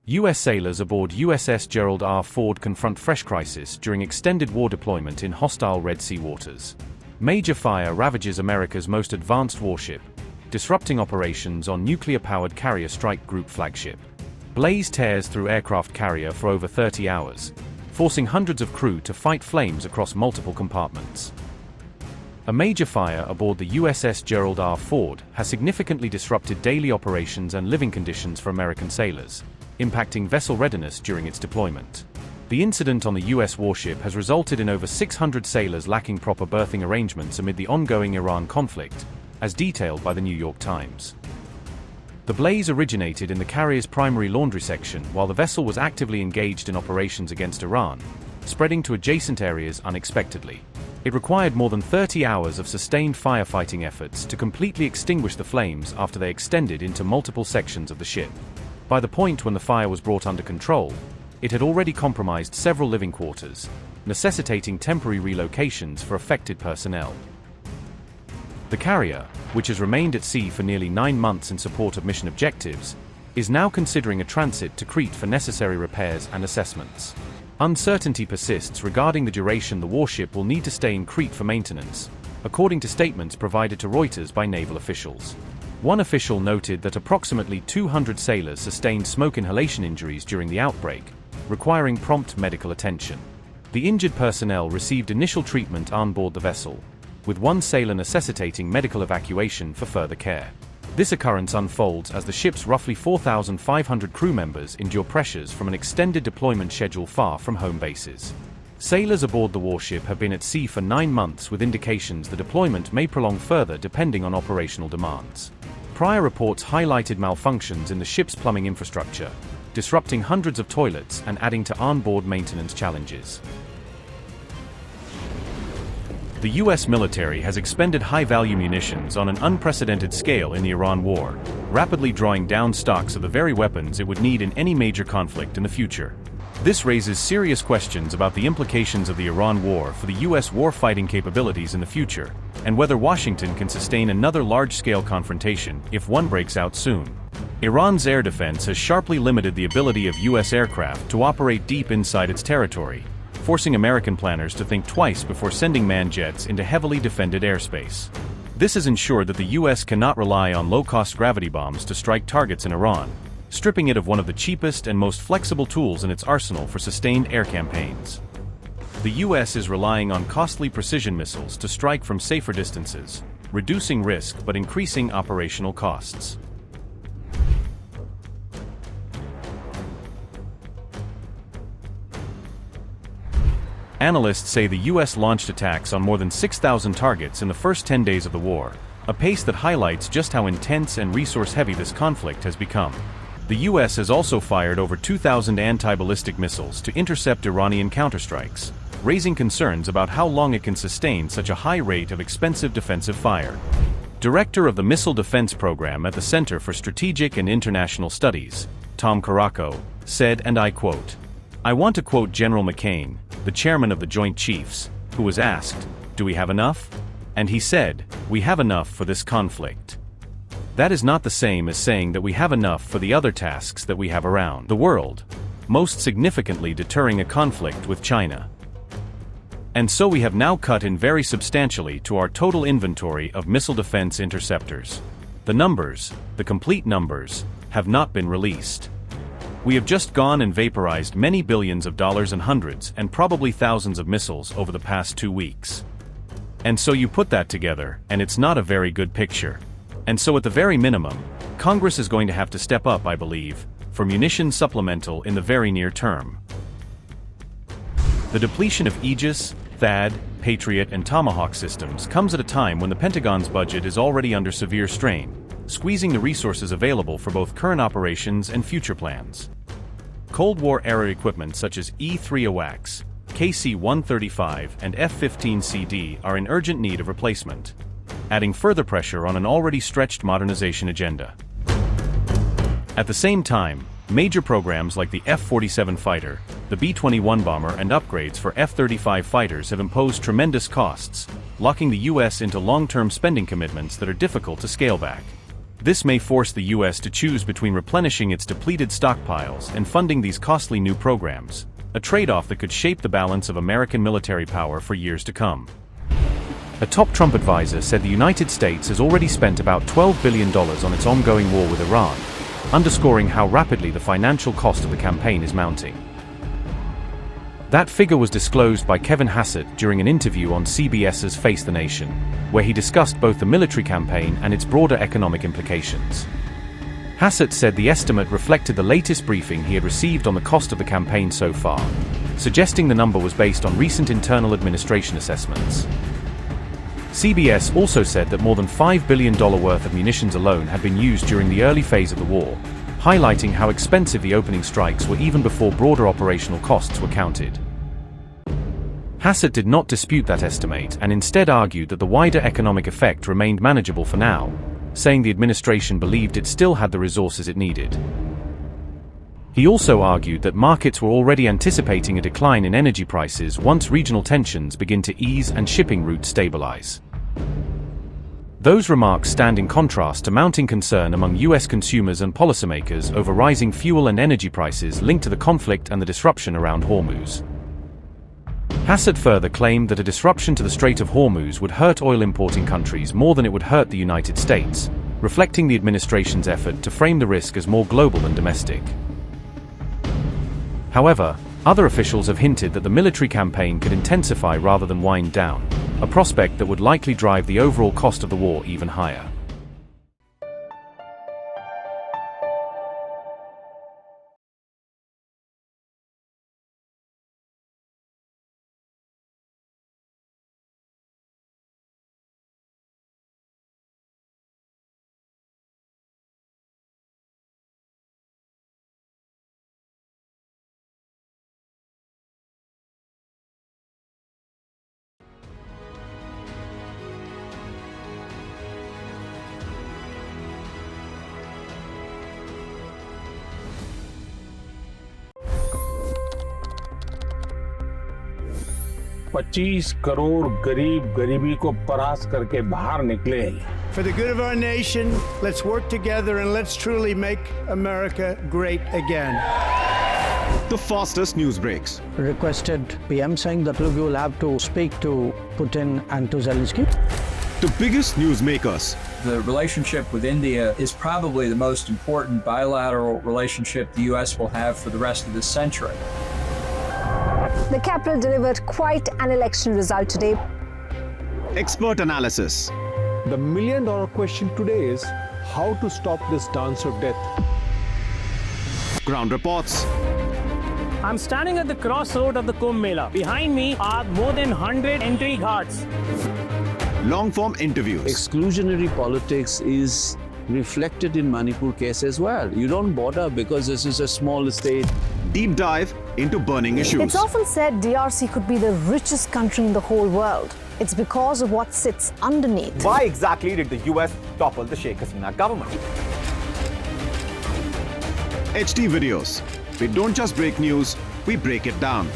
U.S. sailors aboard USS Gerald R. confront fresh crisis during extended war deployment in hostile Red Sea waters. Major fire ravages America's most advanced warship, disrupting operations on nuclear-powered carrier strike group flagship. Blaze tears through aircraft carrier for over 30 hours, forcing hundreds of crew to fight flames across multiple compartments. A major fire aboard the USS Gerald R. has significantly disrupted daily operations and living conditions for American sailors, impacting vessel readiness during its deployment. The incident on the U.S. warship has resulted in over 600 sailors lacking proper berthing arrangements amid the ongoing Iran conflict, as detailed by the New York Times. The blaze originated in the carrier's primary laundry section while the vessel was actively engaged in operations against Iran, spreading to adjacent areas unexpectedly. It required more than 30 hours of sustained firefighting efforts to completely extinguish the flames after they extended into multiple sections of the ship. By the point when the fire was brought under control, it had already compromised several living quarters, necessitating temporary relocations for affected personnel. The carrier, which has remained at sea for nearly 9 months in support of mission objectives, is now considering a transit to Crete for necessary repairs and assessments. Uncertainty persists regarding the duration the warship will need to stay in Crete for maintenance, according to statements provided to Reuters by naval officials. One official noted that approximately 200 sailors sustained smoke inhalation injuries during the outbreak, requiring prompt medical attention. The injured personnel received initial treatment on board the vessel, with one sailor necessitating medical evacuation for further care. This occurrence unfolds as the ship's roughly 4,500 crew members endure pressures from an extended deployment schedule far from home bases. Sailors aboard the warship have been at sea for 9 months, with indications the deployment may prolong further depending on operational demands. Prior reports highlighted malfunctions in the ship's plumbing infrastructure, disrupting hundreds of toilets and adding to onboard maintenance challenges. The U.S. military has expended high-value munitions on an unprecedented scale in the Iran war, rapidly drawing down stocks of the very weapons it would need in any major conflict in the future. This raises serious questions about the implications of the Iran war for the U.S. war-fighting capabilities in the future, and whether Washington can sustain another large-scale confrontation if one breaks out soon. Iran's air defense has sharply limited the ability of U.S. aircraft to operate deep inside its territory, forcing American planners to think twice before sending manned jets into heavily defended airspace. This has ensured that the U.S. cannot rely on low-cost gravity bombs to strike targets in Iran, stripping it of one of the cheapest and most flexible tools in its arsenal for sustained air campaigns. The U.S. is relying on costly precision missiles to strike from safer distances, reducing risk but increasing operational costs. Analysts say the U.S. launched attacks on more than 6,000 targets in the first 10 days of the war, a pace that highlights just how intense and resource-heavy this conflict has become. The U.S. has also fired over 2,000 anti-ballistic missiles to intercept Iranian counterstrikes, raising concerns about how long it can sustain such a high rate of expensive defensive fire. Director of the Missile Defense Program at the Center for Strategic and International Studies, Tom Caraco, said, and I quote, "I want to quote General McCain, the chairman of the Joint Chiefs, who was asked, 'Do we have enough?' And he said, 'We have enough for this conflict.' That is not the same as saying that we have enough for the other tasks that we have around the world, most significantly deterring a conflict with China. And so we have now cut in very substantially to our total inventory of missile defense interceptors. The numbers, the complete numbers, have not been released. We have just gone and vaporized many billions of dollars and hundreds and probably thousands of missiles over the past 2 weeks. And so you put that together, and it's not a very good picture. And so at the very minimum, Congress is going to have to step up, I believe, for munition supplemental in the very near term." The depletion of Aegis, THAAD, Patriot, and Tomahawk systems comes at a time when the Pentagon's budget is already under severe strain, squeezing the resources available for both current operations and future plans. Cold War-era equipment such as E-3 AWACS, KC-135, and F-15CD are in urgent need of replacement, adding further pressure on an already stretched modernization agenda. At the same time, major programs like the F-47 fighter, the B-21 bomber, and upgrades for F-35 fighters have imposed tremendous costs, locking the U.S. into long-term spending commitments that are difficult to scale back. This may force the US to choose between replenishing its depleted stockpiles and funding these costly new programs, a trade-off that could shape the balance of American military power for years to come. A top Trump advisor said the United States has already spent about $12 billion on its ongoing war with Iran, underscoring how rapidly the financial cost of the campaign is mounting. That figure was disclosed by Kevin Hassett during an interview on CBS's Face the Nation, where he discussed both the military campaign and its broader economic implications. Hassett said the estimate reflected the latest briefing he had received on the cost of the campaign so far, suggesting the number was based on recent internal administration assessments. CBS also said that more than $5 billion worth of munitions alone had been used during the early phase of the war, highlighting how expensive the opening strikes were even before broader operational costs were counted. Hassett did not dispute that estimate and instead argued that the wider economic effect remained manageable for now, saying the administration believed it still had the resources it needed. He also argued that markets were already anticipating a decline in energy prices once regional tensions begin to ease and shipping routes stabilize. Those remarks stand in contrast to mounting concern among US consumers and policymakers over rising fuel and energy prices linked to the conflict and the disruption around Hormuz. Hassett further claimed that a disruption to the Strait of Hormuz would hurt oil-importing countries more than it would hurt the United States, reflecting the administration's effort to frame the risk as more global than domestic. However, other officials have hinted that the military campaign could intensify rather than wind down, a prospect that would likely drive the overall cost of the war even higher. $25 crore गरीब गरीबी को परास्त करके बाहर निकले। For the good of our nation, let's work together and let's truly make America great again. The fastest news breaks. Requested PM saying that look, you will have to speak to Putin and to Zelensky. The biggest newsmakers. The relationship with India is probably the most important bilateral relationship the US will have for the rest of this century. The capital delivered quite an election result today. Expert analysis. The million-dollar question today is how to stop this dance of death. Ground reports. I'm standing at the crossroad of the Kumbh Mela. Behind me are more than 100 entry ghats. Long-form interviews. Exclusionary politics is reflected in Manipur case as well. You don't bother because this is a small state. Deep dive into burning issues. It's often said DRC could be the richest country in the whole world. It's because of what sits underneath. Why exactly did the US topple the Sheikh Hasina government? HD videos. We don't just break news, we break it down.